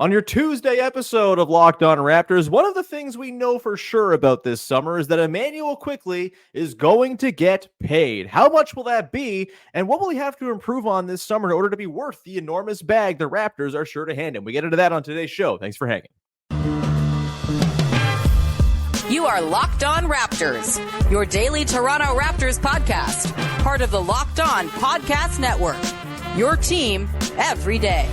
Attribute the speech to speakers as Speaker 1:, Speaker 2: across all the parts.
Speaker 1: On your Tuesday episode of Locked On Raptors, one of the things we know for sure about this summer is that Immanuel Quickley is going to get paid. How much will that be, and what will he have to improve on this summer in order to be worth the enormous bag the Raptors are sure to hand him? We get into that on today's show. Thanks for hanging.
Speaker 2: You are Locked On Raptors, your daily Toronto Raptors podcast, part of the Locked On Podcast Network, your team every day.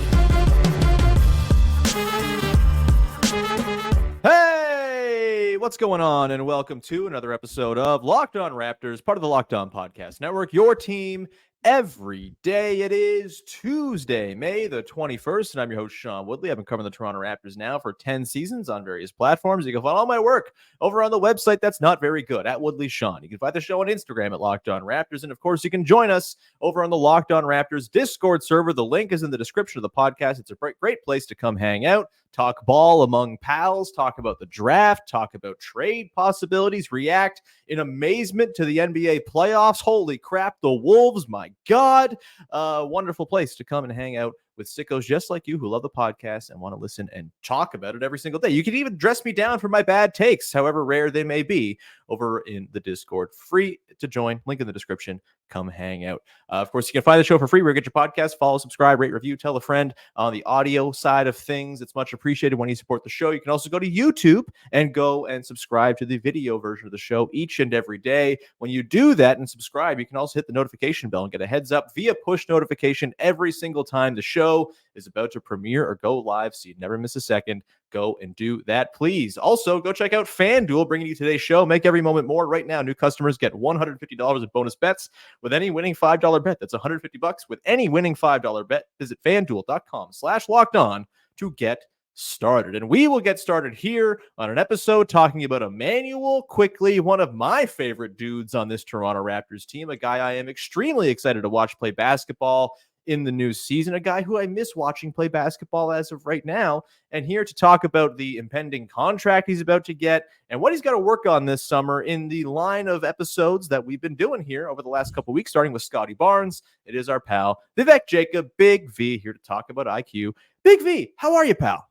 Speaker 1: Hey, what's going on? And welcome to another episode of Locked On Raptors, part of the Locked On Podcast Network, your team every day. It is Tuesday, May the 21st, and I'm your host, Sean Woodley. I've been covering the Toronto Raptors now for 10 seasons on various platforms. You can find all my work over on the website that's not very good, at Woodley Sean. You can find the show on Instagram at Locked On Raptors, and of course, you can join us over on the Locked On Raptors Discord server. The link is in the description of the podcast. It's a great place to come hang out, talk ball among pals, talk about the draft, talk about trade possibilities, react in amazement to the NBA playoffs. Holy crap, the Wolves, my God. Wonderful place to come and hang out with sickos just like you who love the podcast and want to listen and talk about it every single day. You can even dress me down for my bad takes, however rare they may be, over in the Discord. Free to join. Link in the description. Come hang out. Of course, you can find the show for free where you get your podcast. Follow, subscribe, rate, review, tell a friend. On the audio side of things, it's much appreciated when you support the show. You can also go to YouTube and go and subscribe to the video version of the show each and every day. When you do that and subscribe, you can also hit the notification bell and get a heads up via push notification every single time the show is about to premiere or go live, so you never miss a second. Go and do that, please. Also, go check out FanDuel, bringing you today's show. Make every moment more. Right now, new customers get $150 in bonus bets with any winning $5 bet. That's $150 with any winning $5 bet. Visit FanDuel.com/LockedOn to get started. And we will get started here on an episode talking about Immanuel Quickley, one of my favorite dudes on this Toronto Raptors team, a guy I am extremely excited to watch play basketball in the new season, a guy who I miss watching play basketball as of right now, and here to talk about the impending contract he's about to get and what he's got to work on this summer in the line of episodes that we've been doing here over the last couple of weeks, starting with Scotty Barnes. It is our pal, Vivek Jacob, Big V, here to talk about IQ. Big V, how are you, pal?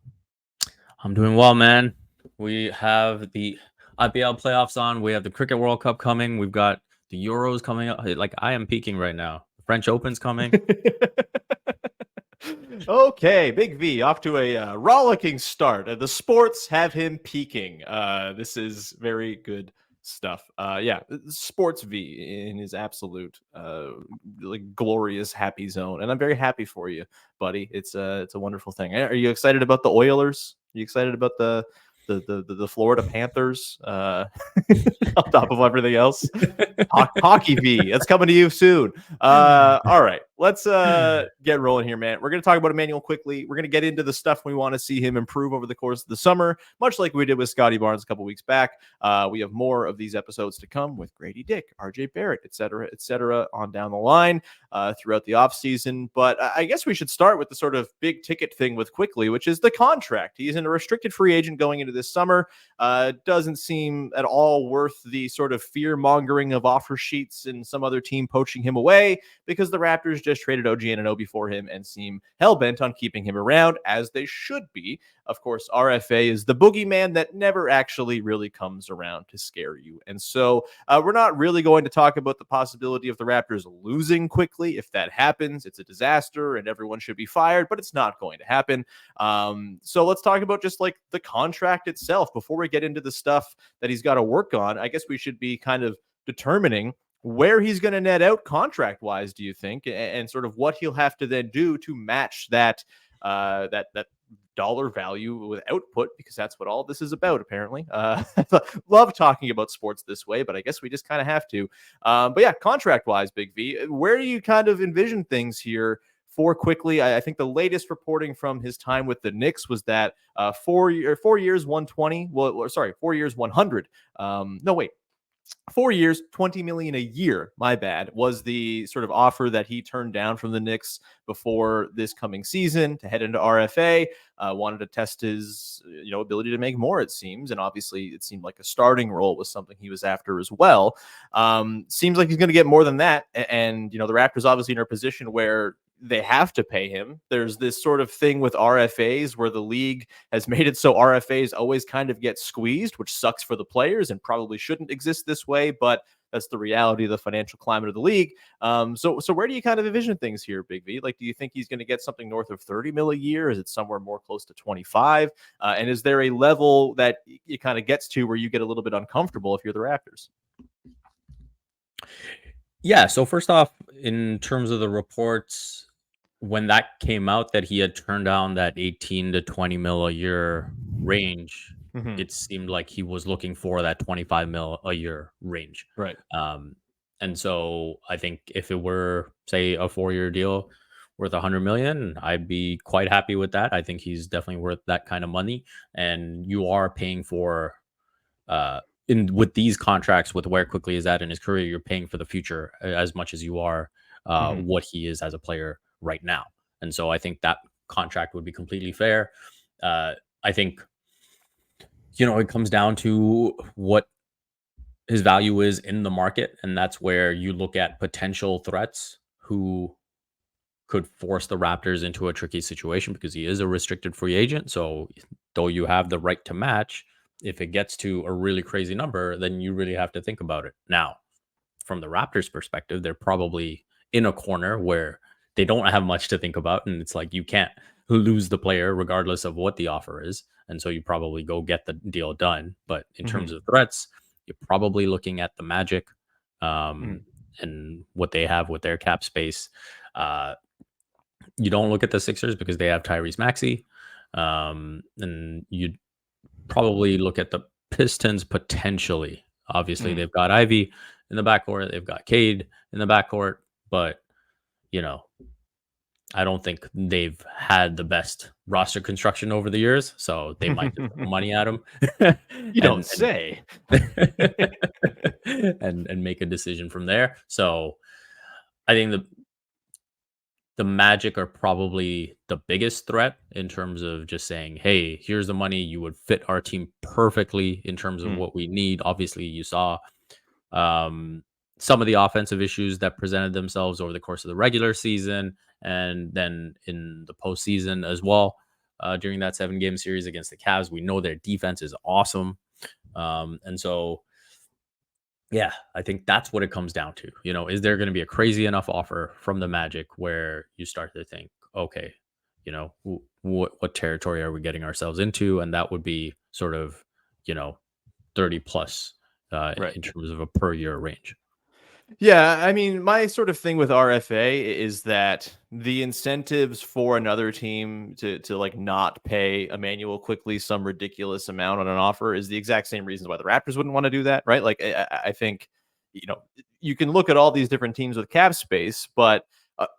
Speaker 3: I'm doing well, man. We have the IPL playoffs on. We have the Cricket World Cup coming. We've got the Euros coming up. Like, I am peaking right now. French Open's coming.
Speaker 1: Okay, Big V off to a rollicking start. The sports have him peaking. This is very good stuff. Yeah, Sports V in his absolute like glorious happy zone, and I'm very happy for you, buddy. It's a wonderful thing. Are you excited about the Oilers? Are you excited about the Florida Panthers on top of everything else? Hockey V, that's coming to you soon. All right, let's get rolling here, man. We're going to talk about Immanuel Quickley. We're going to get into the stuff we want to see him improve over the course of the summer, much like we did with Scotty Barnes a couple weeks back. We have more of these episodes to come with Grady Dick, RJ Barrett, et cetera, on down the line throughout the offseason. But I guess we should start with the sort of big ticket thing with Quickley, which is the contract. He's a restricted free agent going into this summer. Doesn't seem at all worth the sort of fear-mongering of offer sheets and some other team poaching him away, because the Raptors just traded OG Anunoby for him and seem hell-bent on keeping him around, as they should be. Of course, RFA is the boogeyman that never actually really comes around to scare you. And so we're not really going to talk about the possibility of the Raptors losing Quickley. If that happens, it's a disaster and everyone should be fired, but it's not going to happen. So let's talk about just like the contract itself before we get into the stuff that he's got to work on. I guess we should be kind of determining where he's going to net out contract-wise, do you think, and sort of what he'll have to then do to match that dollar value with output, because that's what all this is about, apparently. Love talking about sports this way, but I guess we just kind of have to. But yeah, contract-wise, Big V, where do you kind of envision things here for Quickley? I think the latest reporting from his time with the Knicks was that 4 years, 120. Well, sorry, 4 years, 100. 4 years, $20 million a year, my bad, was the sort of offer that he turned down from the Knicks before this coming season to head into RFA. Wanted to test his ability to make more, it seems. And obviously it seemed like a starting role was something he was after as well. Seems like he's going to get more than that. And the Raptors obviously in a position where they have to pay him. There's this sort of thing with RFAs where the league has made it so RFAs always kind of get squeezed, which sucks for the players and probably shouldn't exist this way, but that's the reality of the financial climate of the league. So where do you kind of envision things here, Big V? Like, do you think he's going to get something north of 30 mil a year? Is it somewhere more close to 25? And is there a level that it kind of gets to where you get a little bit uncomfortable if you're the Raptors?
Speaker 3: Yeah. So first off, in terms of the reports, when that came out that he had turned down that 18 to 20 mil a year range, it seemed like he was looking for that 25 mil a year range.
Speaker 1: Right.
Speaker 3: And so I think if it were, say, a 4-year deal worth 100 million, I'd be quite happy with that. I think he's definitely worth that kind of money. And you are paying for, with these contracts, with where Quickley is at in his career, you're paying for the future as much as you are what he is as a player right now. And so I think that contract would be completely fair. I think, it comes down to what his value is in the market. And that's where you look at potential threats who could force the Raptors into a tricky situation, because he is a restricted free agent. So though you have the right to match, if it gets to a really crazy number, then you really have to think about it. Now, from the Raptors' perspective, they're probably in a corner where they don't have much to think about. And it's like, you can't lose the player regardless of what the offer is. And so you probably go get the deal done. But in terms of threats, you're probably looking at the Magic and what they have with their cap space. You don't look at the Sixers because they have Tyrese Maxey. And you probably look at the Pistons potentially. Obviously, they've got Ivy in the backcourt. They've got Cade in the backcourt. But, I don't think they've had the best roster construction over the years. So they might just throw money at him.
Speaker 1: You don't say.
Speaker 3: and make a decision from there. So I think the Magic are probably the biggest threat in terms of just saying, hey, here's the money. You would fit our team perfectly in terms of what we need. Obviously, you saw some of the offensive issues that presented themselves over the course of the regular season and then in the postseason as well. During that 7-game series against the Cavs, we know their defense is awesome. And so, yeah, I think that's what it comes down to. Is there going to be a crazy enough offer from the Magic where you start to think, okay, what territory are we getting ourselves into? And that would be sort of, 30 plus in terms of a per year range.
Speaker 1: Yeah, I mean, my sort of thing with RFA is that the incentives for another team to like not pay Immanuel Quickley some ridiculous amount on an offer is the exact same reasons why the Raptors wouldn't want to do that, right? Like, I think, you can look at all these different teams with cap space, but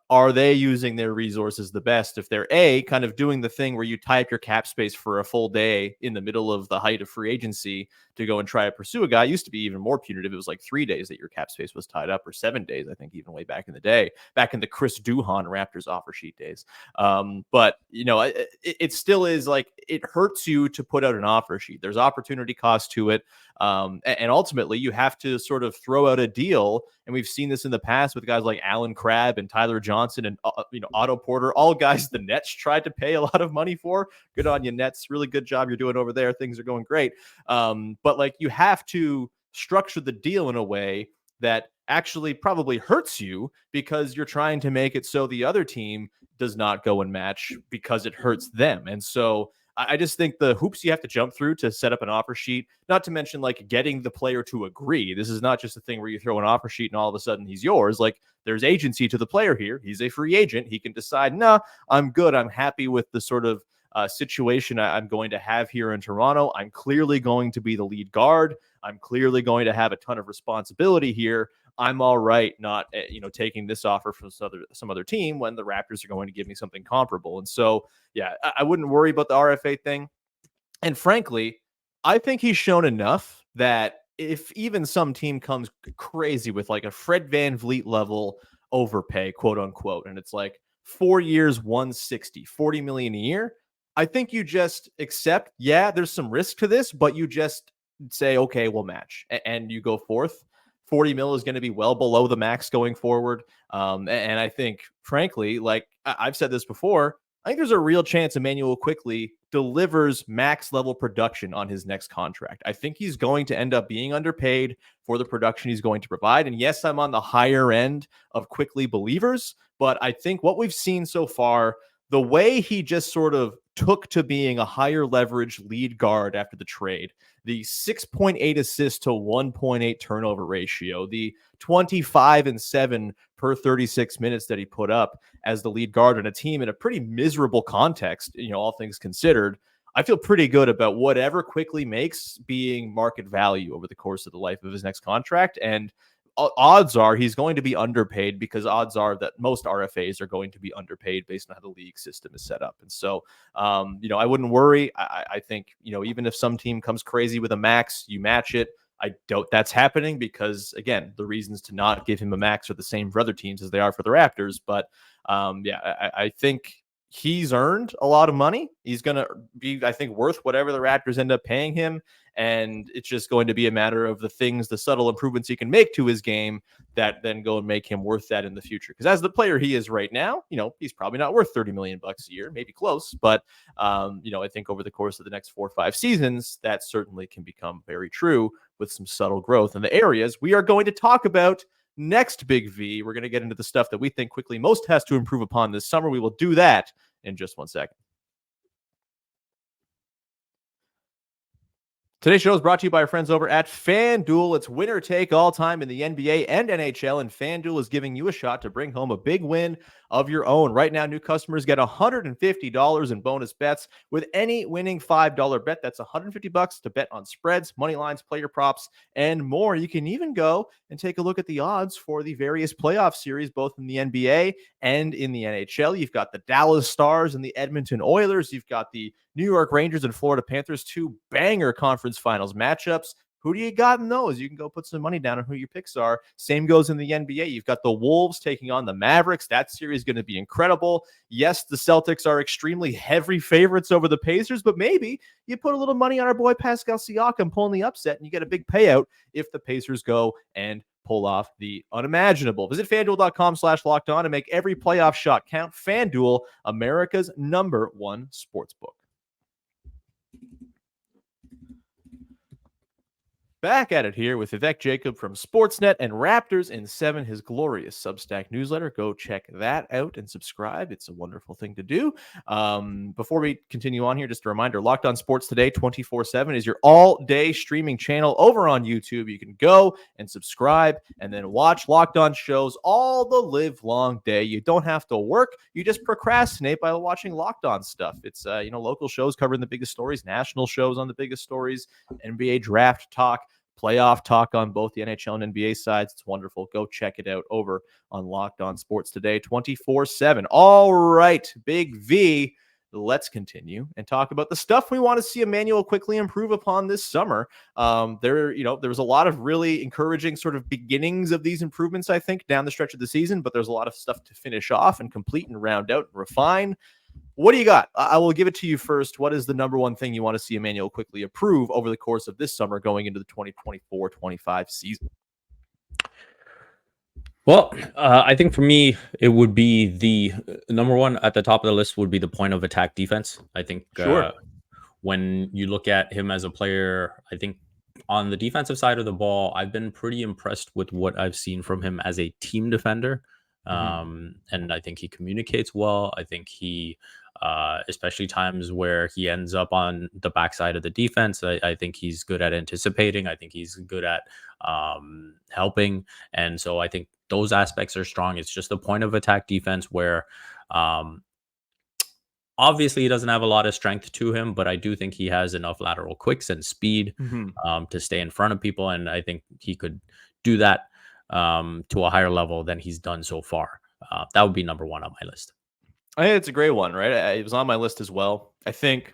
Speaker 1: are they using their resources the best if they're kind of doing the thing where you tie up your cap space for a full day in the middle of the height of free agency to go and try to pursue a guy? It used to be even more punitive. It was like 3 days that your cap space was tied up, or 7 days, I think, even way back in the day, back in the Chris Duhon Raptors offer sheet days. But it still is like, it hurts you to put out an offer sheet. There's opportunity cost to it. And ultimately you have to sort of throw out a deal. And we've seen this in the past with guys like Alan Crabb and Tyler Johnson and Otto Porter, all guys the Nets tried to pay a lot of money for. Good on you, Nets. Really good job you're doing over there. Things are going great. But like, you have to structure the deal in a way that actually probably hurts you, because you're trying to make it so the other team does not go and match because it hurts them. And so I just think the hoops you have to jump through to set up an offer sheet, not to mention like getting the player to agree. This is not just a thing where you throw an offer sheet and all of a sudden he's yours. Like, there's agency to the player here. He's a free agent. He can decide, no, I'm good. I'm happy with the sort of situation I'm going to have here in Toronto. I'm clearly going to be the lead guard. I'm clearly going to have a ton of responsibility here. I'm all right not taking this offer from some other team when the Raptors are going to give me something comparable. And so, yeah, I wouldn't worry about the RFA thing. And frankly, I think he's shown enough that if even some team comes crazy with like a Fred VanVleet level overpay, quote unquote, and it's like 4 years, 160, 40 million a year, I think you just accept, yeah, there's some risk to this, but you just say, okay, we'll match, and you go forth. 40 mil is going to be well below the max going forward. And I think, frankly, like I've said this before, I think there's a real chance Immanuel Quickley delivers max level production on his next contract. I think he's going to end up being underpaid for the production he's going to provide. And yes, I'm on the higher end of Quickley believers, but I think what we've seen so far, the way he just sort of took to being a higher leverage lead guard after the trade, the 6.8 assists to 1.8 turnover ratio, the 25-7 per 36 minutes that he put up as the lead guard on a team in a pretty miserable context, all things considered. I feel pretty good about whatever Quickley makes being market value over the course of the life of his next contract. And odds are he's going to be underpaid, because odds are that most RFAs are going to be underpaid based on how the league system is set up. And so, I wouldn't worry. I think, even if some team comes crazy with a max, you match it. I doubt that's happening because, again, the reasons to not give him a max are the same for other teams as they are for the Raptors. But I think he's earned a lot of money. He's going to be, I think, worth whatever the Raptors end up paying him. And it's just going to be a matter of the subtle improvements he can make to his game that then go and make him worth that in the future. Because as the player he is right now, he's probably not worth $30 million a year, maybe close. But, I think over the course of the next 4 or 5 seasons, that certainly can become very true with some subtle growth in the areas we are going to talk about next, Big V. We're going to get into the stuff that we think Quickley most has to improve upon this summer. We will do that in just 1 second. Today's show is brought to you by our friends over at FanDuel. It's winner take all time in the NBA and NHL, and FanDuel is giving you a shot to bring home a big win of your own. Right now, new customers get $150 in bonus bets with any winning $5 bet. That's $150 to bet on spreads, money lines, player props, and more. You can even go and take a look at the odds for the various playoff series, both in the NBA and in the NHL. You've got the Dallas Stars and the Edmonton Oilers. You've got the New York Rangers and Florida Panthers, 2 banger conference finals matchups. Who do you got in those? You can go put some money down on who your picks are. Same goes in the NBA. You've got the Wolves taking on the Mavericks. That series is going to be incredible. Yes, the Celtics are extremely heavy favorites over the Pacers, but maybe you put a little money on our boy Pascal Siakam pulling the upset, and you get a big payout if the Pacers go and pull off the unimaginable. Visit FanDuel.com/lockedon and make every playoff shot count. FanDuel, America's #1 sportsbook. Back at it here with Vivek Jacob from Sportsnet and Raptors in 7, his glorious Substack newsletter. Go check that out and subscribe. It's a wonderful thing to do. Before we continue on here, just a reminder, Locked On Sports Today 24/7 is your all-day streaming channel over on YouTube. You can go and subscribe and then watch Locked On shows all the live long day. You don't have to work. You just procrastinate by watching Locked On stuff. It's local shows covering the biggest stories, national shows on the biggest stories, NBA draft talk, playoff talk on both the NHL and NBA sides. It's wonderful. Go check it out over on Locked On Sports Today 24/7. All right, Big V, let's continue and talk about the stuff we want to see Immanuel Quickley improve upon this summer. There was a lot of really encouraging sort of beginnings of these improvements, I think, down the stretch of the season, but there's a lot of stuff to finish off and complete and round out and refine. What do you got? I will give it to you first. What is the number one thing you want to see Immanuel Quickley improve over the course of this summer going into the 2024-25 season?
Speaker 3: Well, I think for me, it would be the number one at the top of the list would be the point of attack defense. I think when you look at him as a player, I think on the defensive side of the ball, I've been pretty impressed with what I've seen from him as a team defender. And I think he communicates well. I think he, especially times where he ends up on the backside of the defense, I think he's good at anticipating. I think he's good at helping. And so I think those aspects are strong. It's just the point of attack defense where obviously he doesn't have a lot of strength to him, but I do think he has enough lateral quicks and speed to stay in front of people. And I think he could do that to a higher level than he's done so far. That would be number one on my list.
Speaker 1: I think it's a great one, right? It was on my list as well. I think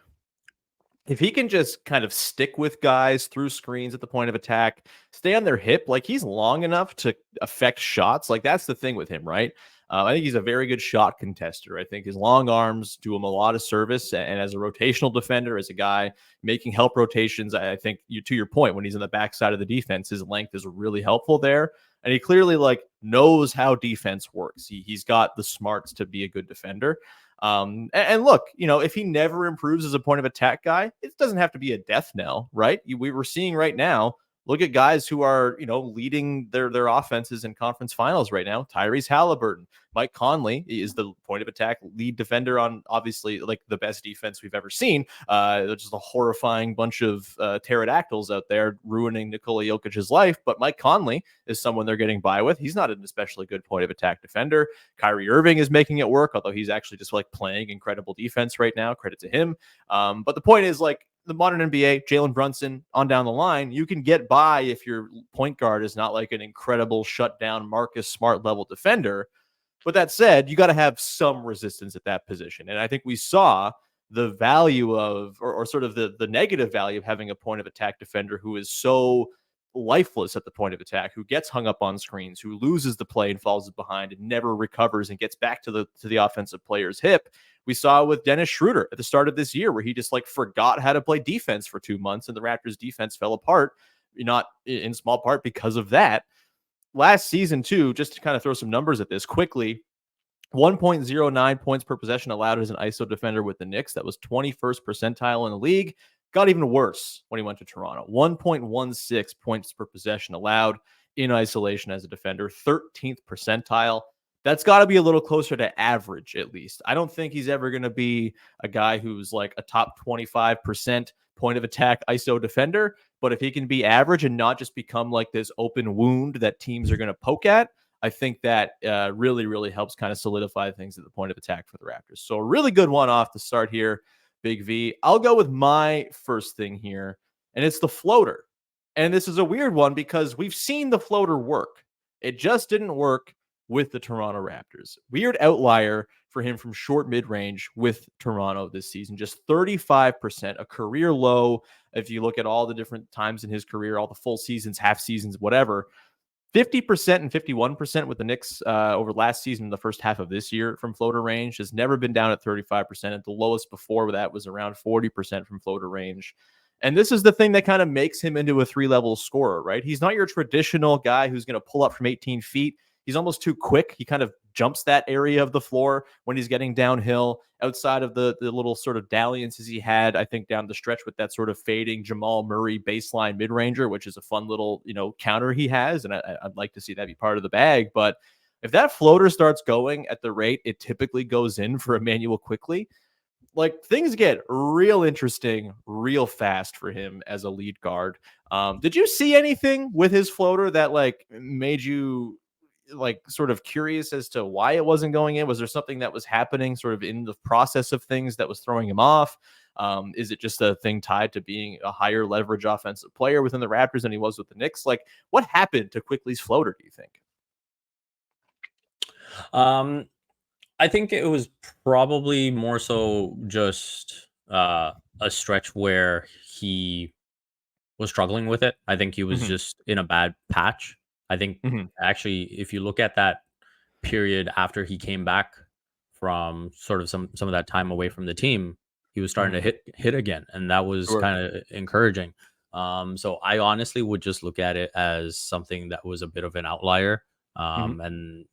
Speaker 1: if he can just kind of stick with guys through screens at the point of attack, stay on their hip, like he's long enough to affect shots. Like that's the thing with him, right? I think he's a very good shot contester. I think his long arms do him a lot of service. And as a rotational defender, as a guy making help rotations, I think to your point, when he's in the backside of the defense, his length is really helpful there. And he clearly knows how defense works. He's got the smarts to be a good defender. And look, if he never improves as a point of attack guy, it doesn't have to be a death knell, right? We were seeing right now, look at guys who are, leading their offenses in conference finals right now. Tyrese Halliburton, Mike Conley is the point of attack lead defender on obviously the best defense we've ever seen. There's just a horrifying bunch of pterodactyls out there ruining Nikola Jokic's life. But Mike Conley is someone they're getting by with. He's not an especially good point of attack defender. Kyrie Irving is making it work, although he's actually just playing incredible defense right now. Credit to him. But the point is the modern NBA, Jalen Brunson on down the line, you can get by if your point guard is not an incredible shutdown Marcus Smart level defender. But that said, you got to have some resistance at that position. And I think we saw the value of, or sort of the negative value of having a point of attack defender who is so lifeless at the point of attack, who gets hung up on screens, who loses the play and falls behind and never recovers and gets back to the offensive player's hip. We saw with Dennis Schroeder at the start of this year, where he just forgot how to play defense for 2 months, and the Raptors defense fell apart, not in small part because of that. Last season too, just to kind of throw some numbers at this quickly, 1.09 points per possession allowed as an ISO defender with the Knicks. That was 21st percentile in the league. Got even worse when he went to Toronto. 1.16 points per possession allowed in isolation as a defender, 13th percentile. That's got to be a little closer to average, at least. I don't think he's ever going to be a guy who's a top 25% point of attack ISO defender. But if he can be average and not just become this open wound that teams are going to poke at, I think that really, really helps kind of solidify things at the point of attack for the Raptors. So a really good one off the start here, Big V. I'll go with my first thing here, and it's the floater. And this is a weird one because we've seen the floater work. It just didn't work with the Toronto Raptors. Weird outlier for him from short mid-range with Toronto this season. Just 35%, a career low. If you look at all the different times in his career, all the full seasons, half seasons, whatever, 50% and 51% with the Knicks over last season, the first half of this year from floater range has never been down at 35%. At the lowest before that was around 40% from floater range. And this is the thing that kind of makes him into a 3-level scorer, right? He's not your traditional guy who's going to pull up from 18 feet. He's almost too quick. He kind of jumps that area of the floor when he's getting downhill outside of the little sort of dalliances he had, I think, down the stretch with that sort of fading Jamal Murray baseline mid-ranger, which is a fun little, counter he has. And I'd like to see that be part of the bag. But if that floater starts going at the rate it typically goes in for Immanuel Quickley, things get real interesting real fast for him as a lead guard. Did you see anything with his floater that made you sort of curious as to why it wasn't going in? Was there something that was happening sort of in the process of things that was throwing him off? Is it just a thing tied to being a higher leverage offensive player within the Raptors than he was with the Knicks? What happened to Quickley's floater, do you think?
Speaker 3: I think it was probably more so just a stretch where he was struggling with it. I think he was just in a bad patch. I think actually, if you look at that period after he came back from sort of some of that time away from the team, he was starting to hit again, and that was kind of encouraging. So I honestly would just look at it as something that was a bit of an outlier. And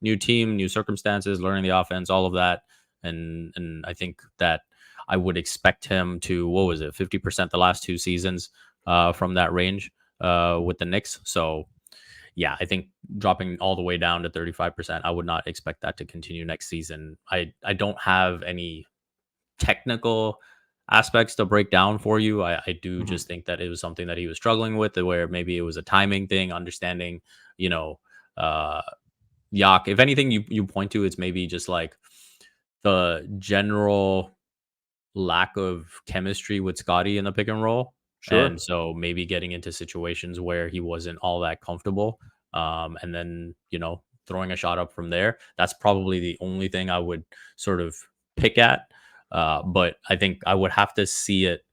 Speaker 3: new team, new circumstances, learning the offense, all of that, and I think that I would expect him to 50% the last 2 seasons from that range with the Knicks. So yeah, I think dropping all the way down to 35%, I would not expect that to continue next season. I don't have any technical aspects to break down for you. I do just think that it was something that he was struggling with, where maybe it was a timing thing, understanding, Yak. If anything you point to, it's maybe just the general lack of chemistry with Scotty in the pick and roll. Sure. And so maybe getting into situations where he wasn't all that comfortable, and then, throwing a shot up from there. That's probably the only thing I would sort of pick at. But I think I would have to see it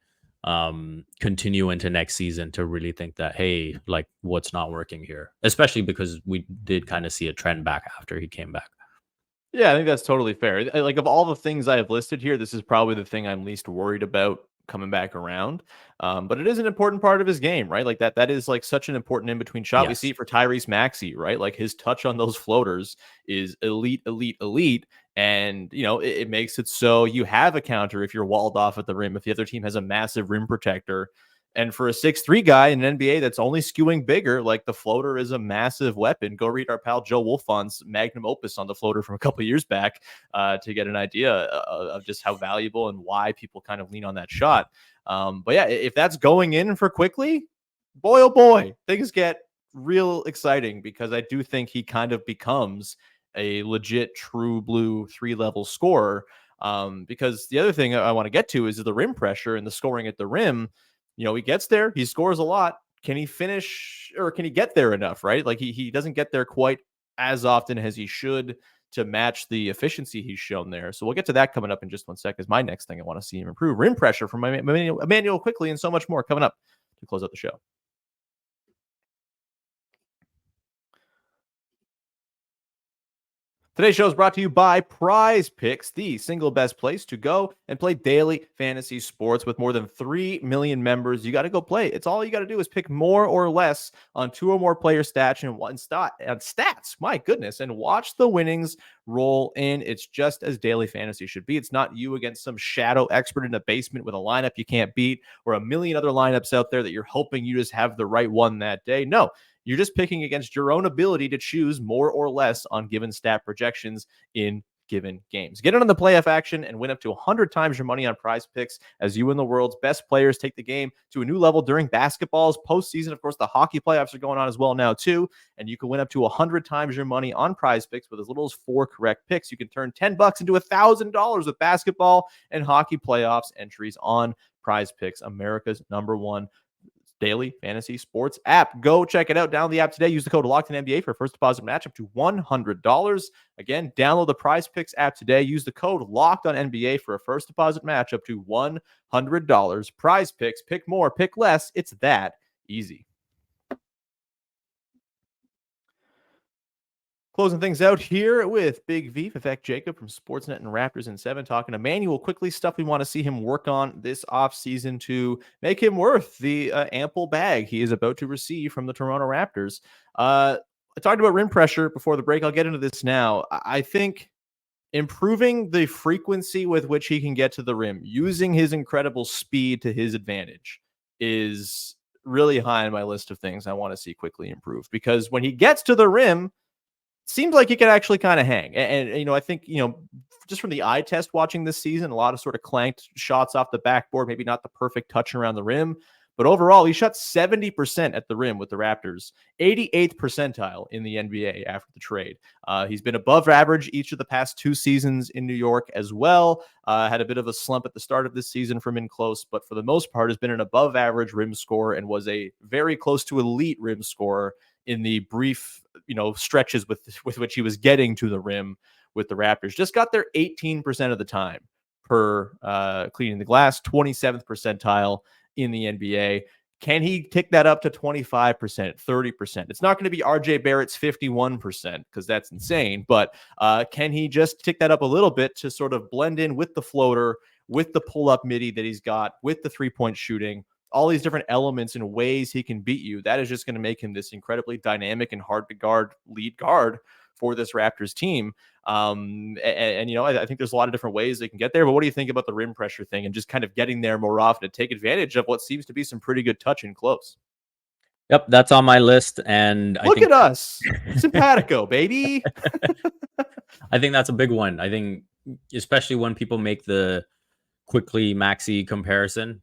Speaker 3: continue into next season to really think that, hey, like what's not working here, especially because we did kind of see a trend back after he came back.
Speaker 1: Yeah, I think that's totally fair. Like of all the things I have listed here, this is probably the thing I'm least worried about coming back around. But it is an important part of his game, right? Like that is like such an important in between shot. We see
Speaker 3: Yes.
Speaker 1: it for Tyrese Maxey, right? Like his touch on those floaters is elite, elite, elite. And it makes it so you have a counter if you're walled off at the rim, if the other team has a massive rim protector. And for a 6'3" guy in an NBA that's only skewing bigger, like the floater is a massive weapon. Go read our pal Joe Wolfon's magnum opus on the floater from a couple of years back to get an idea of just how valuable and why people kind of lean on that shot. But yeah, if that's going in for Quickley, boy, oh boy, things get real exciting because I do think he kind of becomes a legit true blue 3-level scorer. Because the other thing I want to get to is the rim pressure and the scoring at the rim. He gets there, he scores a lot. Can he finish or can he get there enough, right? Like he doesn't get there quite as often as he should to match the efficiency he's shown there. So we'll get to that coming up in just 1 second. Is my next thing I want to see him improve. Rim pressure from Immanuel Quickley and so much more coming up to close out the show. Today's show is brought to you by Prize Picks, the single best place to go and play daily fantasy sports with more than 3 million members. You got to go play. It's all you got to do is pick more or less on 2 or more player stats and stats. My goodness. And watch the winnings roll in. It's just as daily fantasy should be. It's not you against some shadow expert in a basement with a lineup you can't beat or a million other lineups out there that you're hoping you just have the right one that day. No. You're just picking against your own ability to choose more or less on given stat projections in given games. Get in on the playoff action and win up to 100 times your money on Prize Picks as you and the world's best players take the game to a new level during basketball's postseason. Of course, the hockey playoffs are going on as well now too, and you can win up to 100 times your money on Prize Picks with as little as 4 correct picks. You can turn $10 into $1,000 with basketball and hockey playoffs entries on Prize Picks, America's #1 daily fantasy sports app. Go check it out. Download the app today. Use the code LOCKEDONNBA for a first deposit match up to $100. Again, download the Prize Picks app today. Use the code LOCKEDONNBA for a first deposit match up to $100. Prize Picks. Pick more, pick less. It's that easy. Closing things out here with Big V, Vivek Jacob from Sportsnet and Raptors in 7, talking to Immanuel Quickley, stuff we want to see him work on this offseason to make him worth the ample bag he is about to receive from the Toronto Raptors. I talked about rim pressure before the break. I'll get into this now. I think improving the frequency with which he can get to the rim, using his incredible speed to his advantage, is really high on my list of things I want to see Quickley improve. Because when he gets to the rim, seems like he can actually kind of hang. And I think, just from the eye test watching this season, a lot of sort of clanked shots off the backboard, maybe not the perfect touch around the rim. But overall, he shot 70% at the rim with the Raptors, 88th percentile in the NBA after the trade. He's been above average each of the past 2 seasons in New York as well. Had a bit of a slump at the start of this season from in close, but for the most part has been an above average rim scorer and was a very close to elite rim scorer in the brief, stretches with which he was getting to the rim with the Raptors. Just got there 18% of the time per cleaning the glass, 27th percentile in the NBA. Can he tick that up to 25%, 30%? It's not going to be RJ Barrett's 51% because that's insane, but can he just tick that up a little bit to sort of blend in with the floater, with the pull-up midi that he's got, with the three-point shooting, all these different elements and ways he can beat you? That is just going to make him this incredibly dynamic and hard to guard lead guard for this Raptors team. I think there's a lot of different ways they can get there, but what do you think about the rim pressure thing and just kind of getting there more often to take advantage of what seems to be some pretty good touch in close?
Speaker 3: Yep, that's on my list. And
Speaker 1: look at us, simpatico, baby.
Speaker 3: I think that's a big one. I think especially when people make the Quickley Maxey comparison,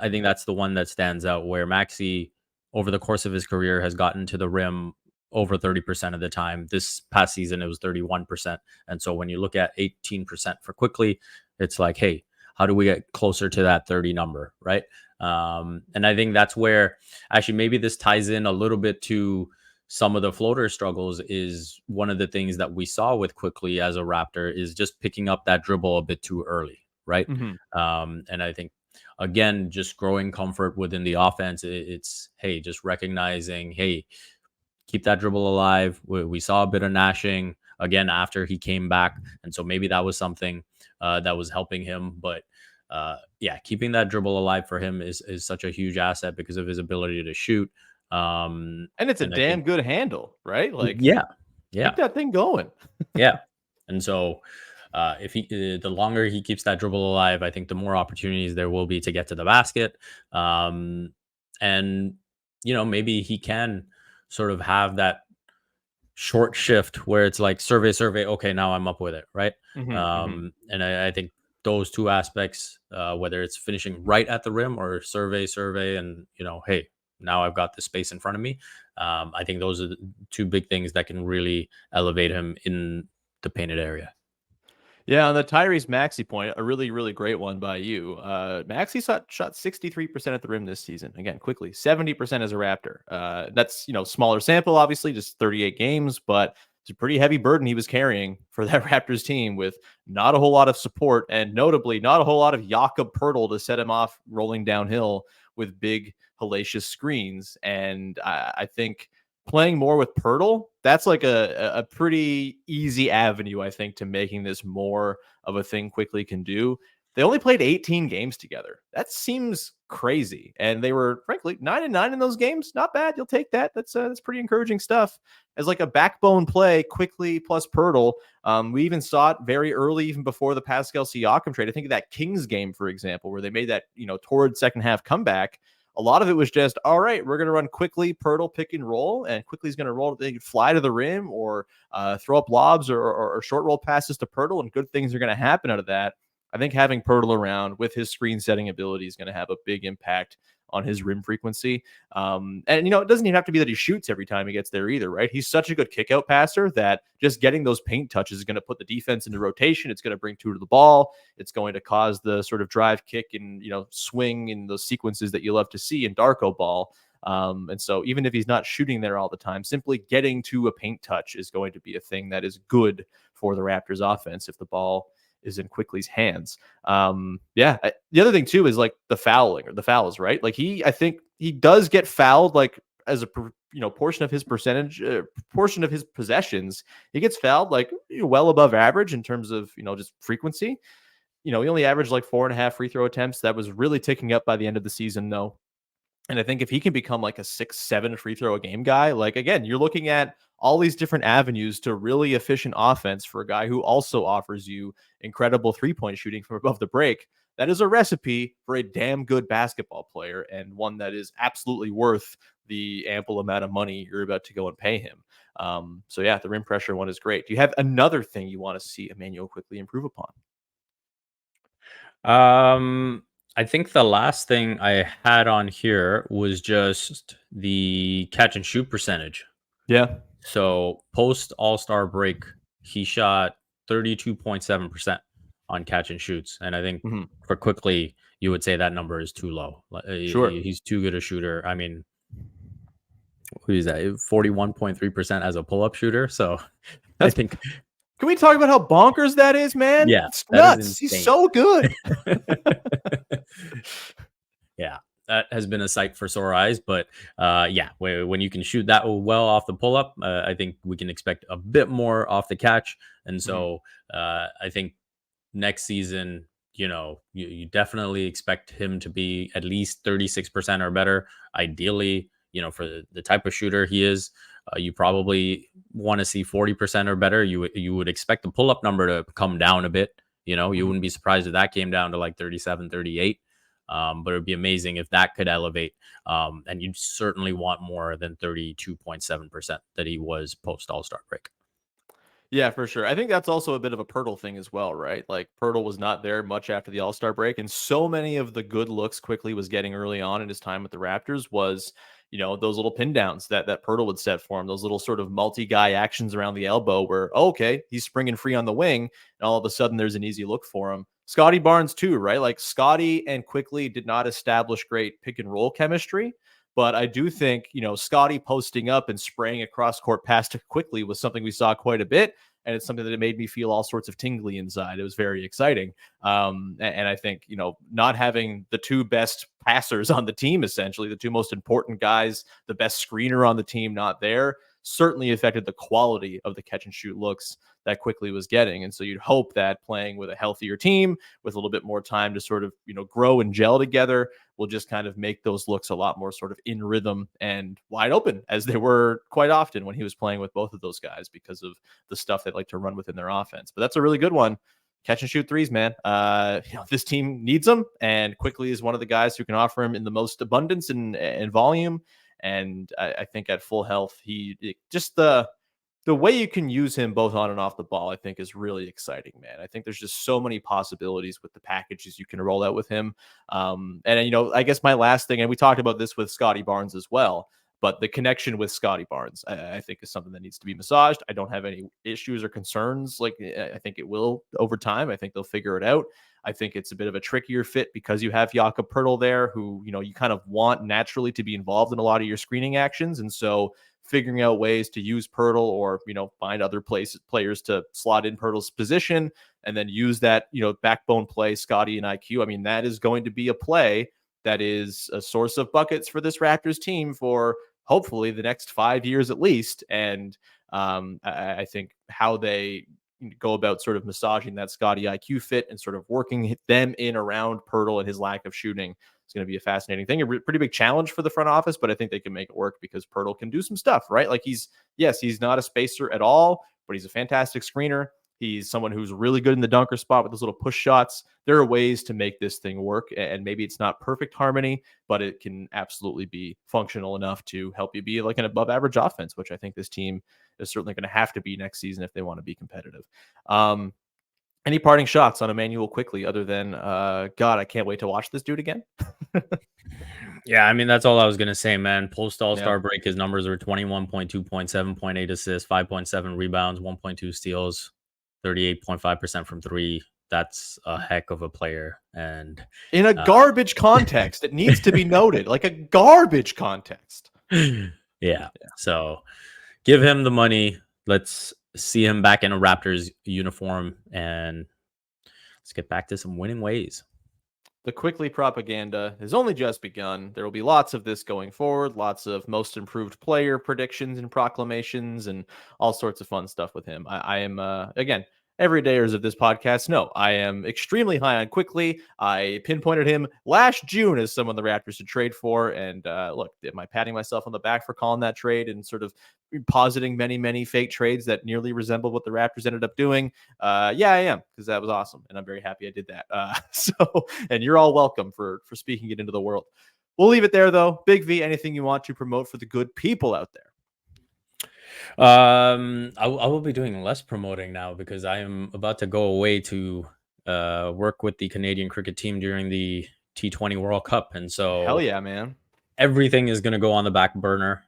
Speaker 3: I think that's the one that stands out, where Maxey over the course of his career has gotten to the rim over 30% of the time. This past season, it was 31%. And so when you look at 18% for Quickley, it's like, hey, how do we get closer to that 30 number, right? And I think that's where actually maybe this ties in a little bit to some of the floater struggles. Is one of the things that we saw with Quickley as a Raptor is just picking up that dribble a bit too early, right? And I think again, just growing comfort within the offense. It's, hey, just recognizing, hey, keep that dribble alive. We saw a bit of gnashing again after he came back, and so maybe that was something that was helping him. But yeah, keeping that dribble alive for him is such a huge asset because of his ability to shoot.
Speaker 1: And it's a
Speaker 3: And I
Speaker 1: damn
Speaker 3: think,
Speaker 1: good handle, right? Like,
Speaker 3: yeah,
Speaker 1: keep
Speaker 3: yeah,
Speaker 1: that thing going.
Speaker 3: yeah. And so if he the longer he keeps that dribble alive, I think the more opportunities there will be to get to the basket. And maybe he can sort of have that short shift where it's like survey, okay, now I'm up with it, right? And I think those two aspects, whether it's finishing right at the rim or survey, and hey, now I've got the space in front of me. I think those are the two big things that can really elevate him in the painted area.
Speaker 1: Yeah, on the Tyrese Maxey point, a really, really great one by you. Maxey shot 63% at the rim this season. Again, quickly, 70% as a Raptor. That's, smaller sample, obviously, just 38 games, but it's a pretty heavy burden he was carrying for that Raptors team with not a whole lot of support and notably not a whole lot of Jakob Poeltl to set him off rolling downhill with big, hellacious screens. And I think playing more with Poeltl, that's like a pretty easy avenue, I think, to making this more of a thing Quickley can do. They only played 18 games together. That seems crazy. And they were, frankly, 9-9 in those games. Not bad. You'll take that. That's pretty encouraging stuff. As like a backbone play, Quickley plus Poeltl. We even saw it very early, even before the Pascal Siakam trade. I think of that Kings game, for example, where they made that, toward second half comeback. A lot of it was just, all right, we're going to run Quickley, Poeltl pick and roll, and Quickley's going to roll. They can fly to the rim or throw up lobs or short roll passes to Poeltl, and good things are going to happen out of that. I think having Poeltl around with his screen setting ability is going to have a big impact on his rim frequency. And, it doesn't even have to be that he shoots every time he gets there either, right? He's such a good kick out passer that just getting those paint touches is going to put the defense into rotation. It's going to bring two to the ball. It's going to cause the sort of drive, kick, and, swing in those sequences that you love to see in Darko ball. And so even if he's not shooting there all the time, simply getting to a paint touch is going to be a thing that is good for the Raptors offense if the ball is in Quickley's hands. The other thing too is like the fouls, right? Like I think he does get fouled like as a portion of his portion of his possessions. He gets fouled like well above average in terms of just frequency. He only averaged like 4.5 free throw attempts. That was really ticking up by the end of the season though. And I think if he can become like a 6-7 free throw a game guy, like again, you're looking at all these different avenues to really efficient offense for a guy who also offers you incredible 3-point shooting from above the break. That is a recipe for a damn good basketball player and one that is absolutely worth the ample amount of money you're about to go and pay him. So yeah, the rim pressure one is great. Do you have another thing you want to see Immanuel Quickley improve upon?
Speaker 3: I think the last thing I had on here was just the catch and shoot percentage.
Speaker 1: Yeah.
Speaker 3: So post All-Star break, he shot 32.7% on catch and shoots. And I think for Quickley, you would say that number is too low.
Speaker 1: Sure.
Speaker 3: He's too good a shooter. I mean, who is that? 41.3% as a pull-up shooter. So I think.
Speaker 1: Can we talk about how bonkers that is, man?
Speaker 3: Yeah,
Speaker 1: it's nuts. He's so good.
Speaker 3: Yeah, that has been a sight for sore eyes. But when you can shoot that well off the pull up, I think we can expect a bit more off the catch. And so I think next season, you definitely expect him to be at least 36% or better. Ideally, for the type of shooter he is, you probably want to see 40% or better. You would expect the pull-up number to come down a bit. You wouldn't be surprised if that came down to like 37, 38. But it'd be amazing if that could elevate. And you'd certainly want more than 32.7% that he was post All-Star break.
Speaker 1: Yeah, for sure. I think that's also a bit of a Poeltl thing as well, right? Like Poeltl was not there much after the All-Star break, and so many of the good looks Quickley was getting early on in his time with the Raptors was, those little pin downs that Poeltl would set for him, those little sort of multi-guy actions around the elbow where, okay, he's springing free on the wing, and all of a sudden there's an easy look for him. Scotty Barnes too, right? Like Scotty and Quickley did not establish great pick and roll chemistry. But I do think, Scotty posting up and spraying across court pass to Quickley was something we saw quite a bit. and it's something that made me feel all sorts of tingly inside. It was very exciting. And I think, not having the two best passers on the team, essentially the two most important guys, the best screener on the team, not there, certainly affected the quality of the catch and shoot looks that Quickley was getting. And so you'd hope that playing with a healthier team with a little bit more time to sort of, grow and gel together will just kind of make those looks a lot more sort of in rhythm and wide open, as they were quite often when he was playing with both of those guys because of the stuff they like to run within their offense. But that's a really good one. Catch and shoot threes, man. This team needs them, and Quickley is one of the guys who can offer him in the most abundance and volume. And I think at full health, the way you can use him both on and off the ball, I think is really exciting, man. I think there's just so many possibilities with the packages you can roll out with him. And I guess my last thing, and we talked about this with Scotty Barnes as well, but the connection with Scotty Barnes, I think, is something that needs to be massaged. I don't have any issues or concerns. Like, I think it will over time. I think they'll figure it out. I think it's a bit of a trickier fit because you have Jakob Poeltl there, who, you kind of want naturally to be involved in a lot of your screening actions. And so figuring out ways to use Poeltl or, find other players to slot in Poeltl's position and then use that, backbone play, Scotty and IQ. I mean, that is going to be a play that is a source of buckets for this Raptors team for hopefully the next 5 years at least. And I think how they go about sort of massaging that Scotty IQ fit and sort of working them in around Poeltl and his lack of shooting is going to be a fascinating thing. A pretty big challenge for the front office, but I think they can make it work because Poeltl can do some stuff, right? Like he's not a spacer at all, but he's a fantastic screener. He's someone who's really good in the dunker spot with those little push shots. There are ways to make this thing work, and maybe it's not perfect harmony, but it can absolutely be functional enough to help you be like an above average offense, which I think this team is certainly going to have to be next season if they want to be competitive. Any parting shots on Immanuel Quickley other than, God, I can't wait to watch this dude again?
Speaker 3: Yeah, I mean, that's all I was going to say, man. Post All-Star break, his numbers are 21.2 points, 7.8 assists, 5.7 rebounds, 1.2 steals, 38.5% from three. That's a heck of a player. And
Speaker 1: in a garbage context, it needs to be noted, like a garbage context.
Speaker 3: Yeah. So give him the money. Let's see him back in a Raptors uniform, and let's get back to some winning ways.
Speaker 1: The Quickley propaganda has only just begun. There will be lots of this going forward, lots of most improved player predictions and proclamations and all sorts of fun stuff with him. I am, again, everydayers of this podcast know I am extremely high on Quickley. I pinpointed him last June as someone the Raptors should trade for. And look, am I patting myself on the back for calling that trade and sort of positing many fake trades that nearly resembled what the Raptors ended up doing? Yeah, I am, because that was awesome. And I'm very happy I did that. And you're all welcome for speaking it into the world. We'll leave it there, though. Big V, anything you want to promote for the good people out there?
Speaker 3: I will be doing less promoting now because I am about to go away to work with the Canadian cricket team during the T20 World Cup. And so
Speaker 1: hell yeah, man.
Speaker 3: Everything is going to go on the back burner,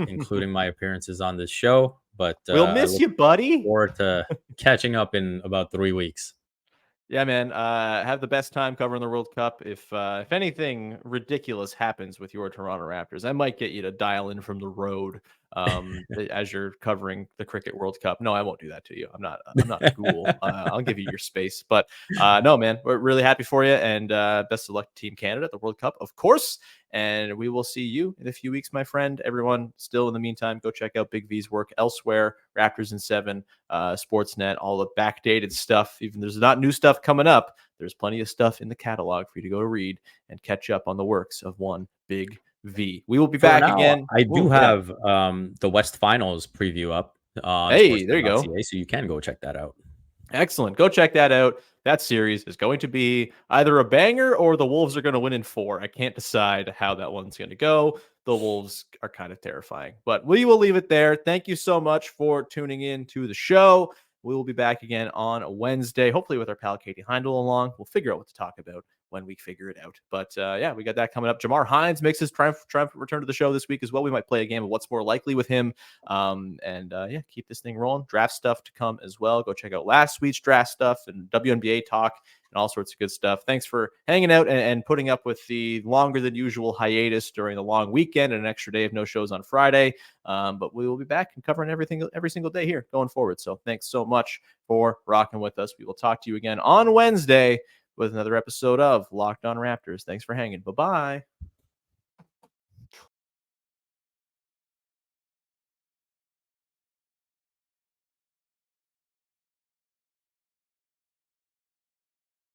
Speaker 3: including my appearances on this show. But
Speaker 1: we'll miss you, buddy.
Speaker 3: Forward to catching up in about 3 weeks.
Speaker 1: Yeah, man. Have the best time covering the World Cup. If anything ridiculous happens with your Toronto Raptors, I might get you to dial in from the road as you're covering the Cricket World Cup. No, I won't do that to you. I'm not a ghoul. I'll give you your space. But no, man, we're really happy for you, and best of luck to Team Canada at the World Cup, of course. And we will see you in a few weeks, my friend. Everyone, still in the meantime, go check out Big V's work elsewhere. Raptors in 7, Sportsnet, all the backdated stuff. Even there's not new stuff coming up, there's plenty of stuff in the catalog for you to go to read and catch up on the works of one Big V. We will be back again.
Speaker 3: I do have the West Finals preview up.
Speaker 1: Hey, there you go.
Speaker 3: So you can go check that out.
Speaker 1: Excellent. Go check that out. That series is going to be either a banger or the Wolves are going to win in 4. I can't decide how that one's going to go. The Wolves are kind of terrifying, but we will leave it there. Thank you so much for tuning in to the show. We will be back again on Wednesday, hopefully with our pal Katie Heindel along. We'll figure out what to talk about when we figure it out. But yeah, we got that coming up. Jamar Hines makes his triumphant return to the show this week as well. We might play a game of what's more likely with him. Yeah, keep this thing rolling. Draft stuff to come as well. Go check out last week's draft stuff and WNBA talk and all sorts of good stuff. Thanks for hanging out and putting up with the longer than usual hiatus during the long weekend and an extra day of no shows on Friday. But we will be back and covering everything every single day here going forward. So thanks so much for rocking with us. We will talk to you again on Wednesday with another episode of Locked On Raptors. Thanks for hanging. Bye-bye.